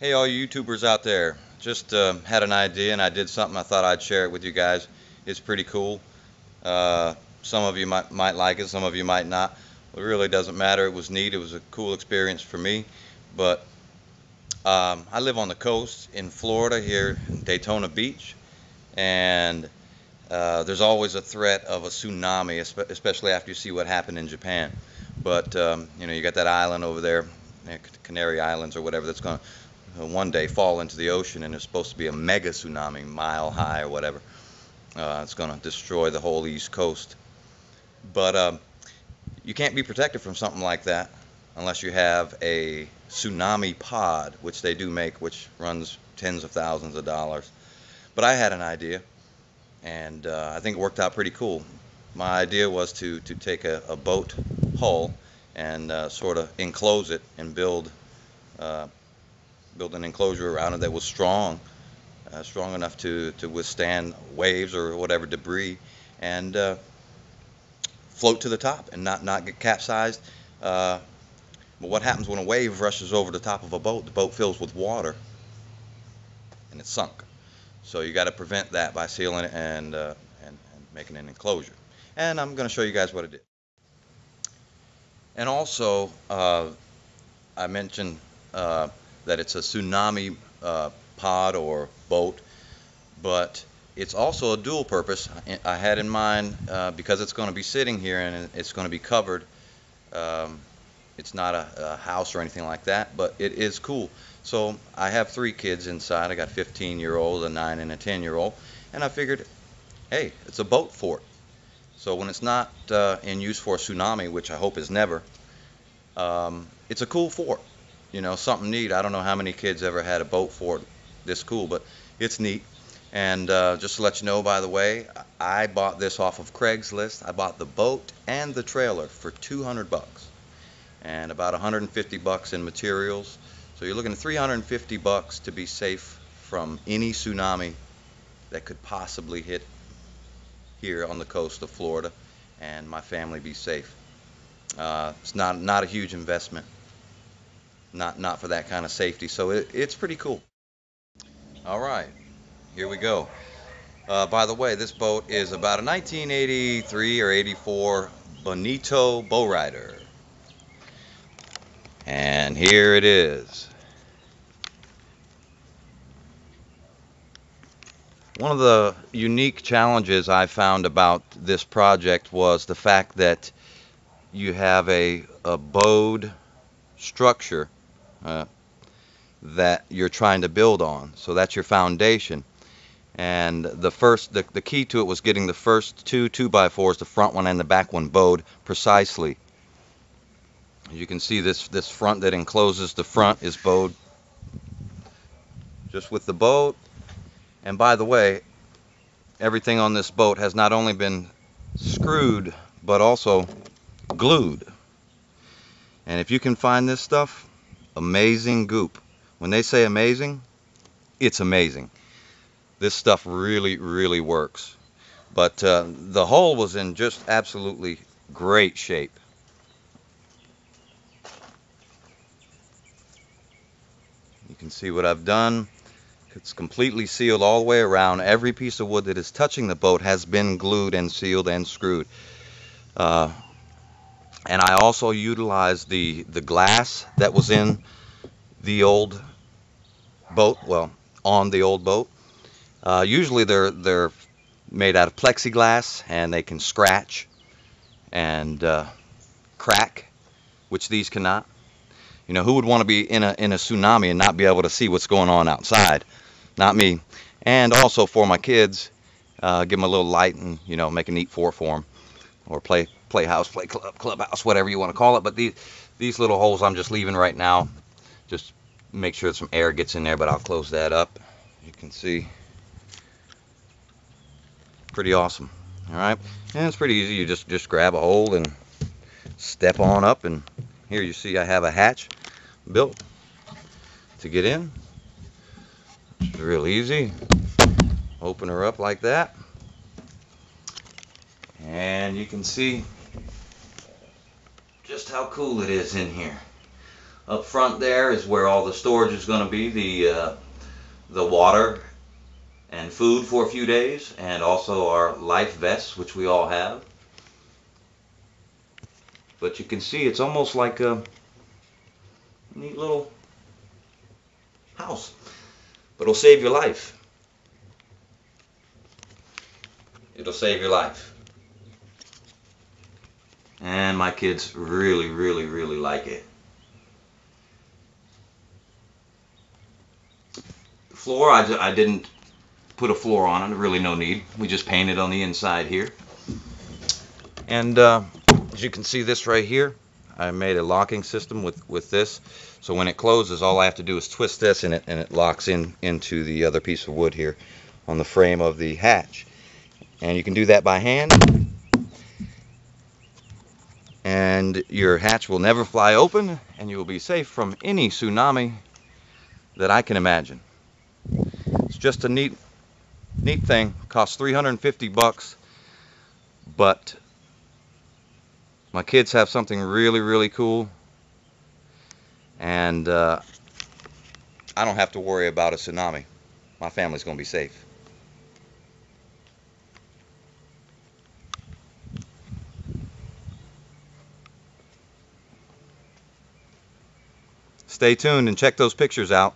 Hey, all you YouTubers out there. Just had an idea and I did something. I thought I'd share it with you guys. It's pretty cool. Some of you might like it, some of you might not. It really doesn't matter. It was neat. It was a cool experience for me. But I live on the coast in Florida here in Daytona Beach, and there's always a threat of a tsunami, especially after you see what happened in Japan. But you know, you got that island over there, Canary Islands or whatever, that's going to one day fall into the ocean, and it's supposed to be a mega tsunami, mile high or whatever. It's going to destroy the whole East Coast. But you can't be protected from something like that unless you have a tsunami pod, which they do make, which runs tens of thousands of dollars. But I had an idea, and I think it worked out pretty cool. My idea was to take a boat hull and sort of enclose it and build an enclosure around it that was strong enough to withstand waves or whatever debris, and float to the top and not get capsized. But what happens when a wave rushes over the top of a boat? The boat fills with water and it's sunk. So you got to prevent that by sealing it and making an enclosure. And I'm going to show you guys what I did. And also, I mentioned that it's a tsunami pod or boat, but it's also a dual purpose. I had in mind, because it's going to be sitting here and it's going to be covered. It's not a house or anything like that, but it is cool. So I have 3 kids inside. I got a 15-year-old, a 9, and a 10-year-old, and I figured, hey, it's a boat fort. So when it's not in use for a tsunami, which I hope is never, it's a cool fort. You know, something neat. I don't know how many kids ever had a boat fort this cool, but it's neat. And just to let you know, by the way, I bought this off of Craigslist. I bought the boat and the trailer for $200 and about $150 in materials. So you're looking at $350 to be safe from any tsunami that could possibly hit here on the coast of Florida, and my family be safe. It's not a huge investment, not for that kind of safety. So it's pretty cool. All right, here we go. By the way, this boat is about a 1983 or 84 Bonito Bowrider. And here it is. One of the unique challenges I found about this project was the fact that you have a bowed structure that you're trying to build on. So that's your foundation. And the key to it was getting the first 2 2x4s, the front one and the back one, bowed precisely. You can see this front that encloses the front is bowed just with the boat. And by the way, everything on this boat has not only been screwed but also glued. And if you can find this stuff, amazing goop. When they say amazing, it's amazing. This stuff really works. But the hull was in just absolutely great shape. You can see what I've done. It's completely sealed all the way around. Every piece of wood that is touching the boat has been glued and sealed and screwed. And I also utilized the glass that was in the old boat, well, on the old boat. Usually they're made out of plexiglass and they can scratch and crack, which these cannot. You know, who would want to be in a tsunami and not be able to see what's going on outside? Not me. And also for my kids, give them a little light and, you know, make a neat fort for them, or playhouse, clubhouse, whatever you want to call it. But these little holes I'm just leaving right now, just make sure some air gets in there. But I'll close that up. You can see, pretty awesome. All right, and it's pretty easy. You just grab a hole and step on up, and here you see I have a hatch built to get in. It's real easy. Open her up like that, and you can see just how cool it is in here. Up front there is where all the storage is going to be, the water and food for a few days, and also our life vests, which we all have. But you can see it's almost like a neat little house, but it'll save your life. It'll save your life. And my kids really, really, really like it. The floor, I didn't put a floor on it, really no need. We just painted on the inside here. And as you can see, this right here, I made a locking system with this. So when it closes, all I have to do is twist this and it locks into the other piece of wood here on the frame of the hatch. And you can do that by hand. And your hatch will never fly open, and you will be safe from any tsunami that I can imagine. It's just a neat thing. Costs $350, but my kids have something really, really cool, and I don't have to worry about a tsunami. My family's going to be safe. Stay tuned and check those pictures out.